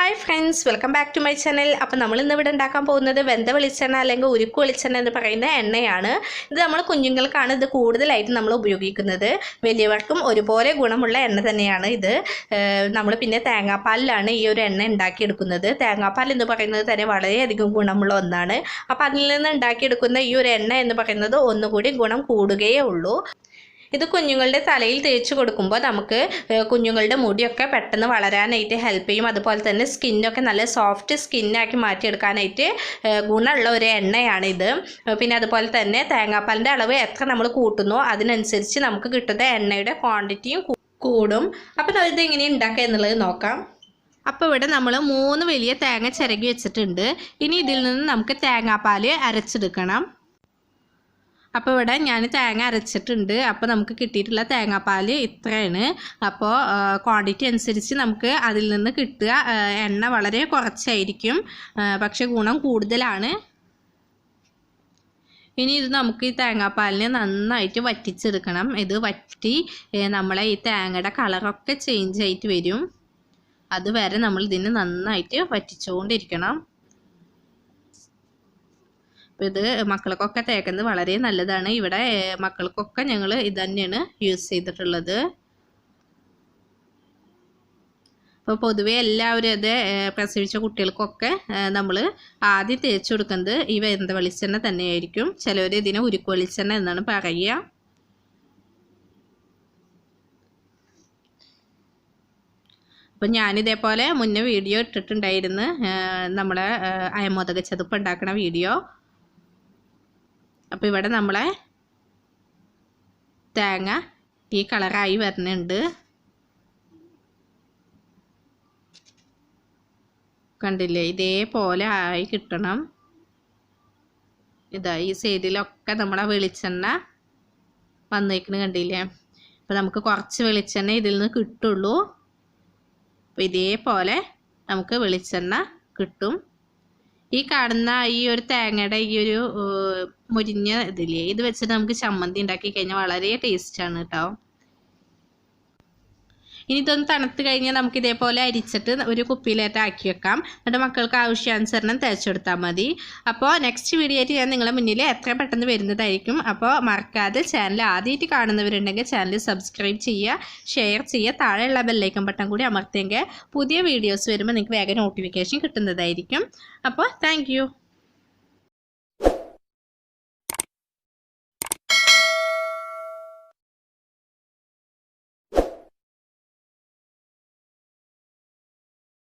Hi friends, welcome back to my channel. അപ്പോൾ നമ്മൾ ഇന്ന് ഇവിടെ ഉണ്ടാക്കാൻ പോകുന്നത് venthavelichenna അല്ലെങ്കിൽ ഉരുക്ക് വെളിച്ചെണ്ണ എന്ന് പറയുന്ന എണ്ണയാണ്. ഇത് നമ്മൾ കുഞ്ഞുങ്ങൾക്കാണ് ഇത് കൂടുതലായിട്ട് നമ്മൾ ഉപയോഗിക്കുന്നത്. വലിയവർക്കും ഒരുപോലെ ഗുണമുള്ള എണ്ണ തന്നെയാണ് ഇത്. നമ്മൾ പിന്നെ തേങ്ങാപ്പാലിലാണ് ഈ ഒരു എണ്ണ ഉണ്ടാക്കി എടുക്കുന്നത്. തേങ്ങാപ്പാൽ എന്ന് പറയുന്നത് തന്നെ വളരെയധികം ഗുണമുള്ള ഒന്നാണ്. അപ്പോൾ അതിൽ നിന്ന് ഉണ്ടാക്കി എടുക്കുന്ന ഈ ഒരു എണ്ണ എന്ന് പറയുന്നത് ഒന്നുകൂടി ഗുണം കൂടുകയേ ഉള്ളൂ. ഇത് കുഞ്ഞുങ്ങളുടെ തലയിൽ തേച്ച് കൊടുക്കുമ്പോൾ നമുക്ക് കുഞ്ഞുങ്ങളുടെ മുടിയൊക്കെ പെട്ടെന്ന് വളരാനായിട്ട് ഹെൽപ്പ് ചെയ്യും. അതുപോലെ തന്നെ സ്കിന്നൊക്കെ നല്ല സോഫ്റ്റ് സ്കിന്നാക്കി മാറ്റിയെടുക്കാനായിട്ട് ഗുണമുള്ള ഒരു എണ്ണയാണിത്. പിന്നെ അതുപോലെ തന്നെ തേങ്ങാപ്പാലിൻ്റെ അളവ് എത്ര നമ്മൾ കൂട്ടുന്നോ അതിനനുസരിച്ച് നമുക്ക് കിട്ടുന്ന എണ്ണയുടെ ക്വാണ്ടിറ്റിയും കൂടും. അപ്പോൾ ഇത് എങ്ങനെ ഉണ്ടാക്കുക എന്നുള്ളത് നോക്കാം. അപ്പോൾ ഇവിടെ നമ്മൾ 3 വലിയ തേങ്ങ ചിരകി വെച്ചിട്ടുണ്ട്. ഇനി ഇതിൽ നിന്ന് നമുക്ക് തേങ്ങാപ്പാൽ അരച്ചെടുക്കണം. അപ്പോൾ ഇവിടെ ഞാൻ തേങ്ങ അരച്ചിട്ടുണ്ട്. അപ്പോൾ നമുക്ക് കിട്ടിയിട്ടുള്ള തേങ്ങാപ്പാൽ ഇത്രയാണ്. അപ്പോൾ ക്വാണ്ടിറ്റി അനുസരിച്ച് നമുക്ക് അതിൽ നിന്ന് കിട്ടുക എണ്ണ വളരെ കുറച്ചായിരിക്കും, പക്ഷേ ഗുണം കൂടുതലാണ്. ഇനി ഇത് നമുക്ക് ഈ തേങ്ങാപ്പാലിനെ നന്നായിട്ട് വറ്റിച്ചെടുക്കണം. ഇത് വറ്റി നമ്മളെ ഈ തേങ്ങയുടെ കളറൊക്കെ ചേഞ്ച് ആയിട്ട് വരും. അതുവരെ നമ്മൾ ഇതിനെ നന്നായിട്ട് വറ്റിച്ചുകൊണ്ടിരിക്കണം. അപ്പോൾ ഇത് മക്കൾക്കൊക്കെ തേക്കുന്നത് വളരെ നല്ലതാണ്. ഇവിടെ മക്കൾക്കൊക്കെ ഞങ്ങൾ ഇത് തന്നെയാണ് യൂസ് ചെയ്തിട്ടുള്ളത്. അപ്പോൾ പൊതുവെ എല്ലാവരും അത് പ്രസവിച്ച കുട്ടികൾക്കൊക്കെ നമ്മൾ ആദ്യം തേച്ച് കൊടുക്കുന്നത് ഈ വെളിച്ചെണ്ണ തന്നെയായിരിക്കും. ചിലവർ ഇതിനെ ഉരുക്ക് വെളിച്ചെണ്ണ എന്നാണ് പറയുക. അപ്പം ഞാനിതേപോലെ മുന്നേ വീഡിയോ ഇട്ടിട്ടുണ്ടായിരുന്നു, നമ്മളെ അയമോദക ചതുപ്പ് ഉണ്ടാക്കുന്ന വീഡിയോ. അപ്പോൾ ഇവിടെ നമ്മളെ തേങ്ങ ഈ കളറായി വരുന്നുണ്ട്, കണ്ടില്ലേ? ഇതേപോലെ ആയി കിട്ടണം. ഇതാ ഈ സൈഡിലൊക്കെ നമ്മളെ വെളിച്ചെണ്ണ വന്നേക്കണ്, കണ്ടില്ലേ? അപ്പോൾ നമുക്ക് കുറച്ച് വെളിച്ചെണ്ണ ഇതിൽ നിന്ന് കിട്ടുള്ളൂ. അപ്പോൾ ഇതേപോലെ നമുക്ക് വെളിച്ചെണ്ണ കിട്ടും. ഈ കാണുന്ന ഈ ഒരു തേങ്ങയുടെ ഈ ഒരു മുരിഞ്ഞ ഇതില്ലേ, ഇത് വെച്ചിട്ട് നമുക്ക് ചമ്മന്തി ഉണ്ടാക്കി കഴിഞ്ഞാൽ വളരെ ടേസ്റ്റാണ് കേട്ടോ. ഇനി ഇതൊന്ന് തണുത്ത് കഴിഞ്ഞാൽ നമുക്ക് ഇതേപോലെ അരിച്ചിട്ട് ഒരു കുപ്പിയിലേറ്റ് ആക്കി വെക്കാം. എന്നിട്ട് മക്കൾക്ക് ആവശ്യാനുസരണം തേച്ചെടുത്താൽ മതി. അപ്പോൾ നെക്സ്റ്റ് വീഡിയോ ആയിട്ട് ഞാൻ നിങ്ങളുടെ മുന്നിൽ എത്ര പെട്ടെന്ന് വരുന്നതായിരിക്കും. അപ്പോൾ മറക്കാതെ ചാനൽ ആദ്യമായിട്ട് കാണുന്നവരുണ്ടെങ്കിൽ ചാനൽ സബ്സ്ക്രൈബ് ചെയ്യുക, ഷെയർ ചെയ്യുക, താഴെയുള്ള ബെല്ലൈക്കൺ ബട്ടൺ കൂടി അമർത്തിയെങ്കിൽ പുതിയ വീഡിയോസ് വരുമ്പോൾ നിങ്ങൾക്ക് വേഗം നോട്ടിഫിക്കേഷൻ കിട്ടുന്നതായിരിക്കും. അപ്പോൾ താങ്ക്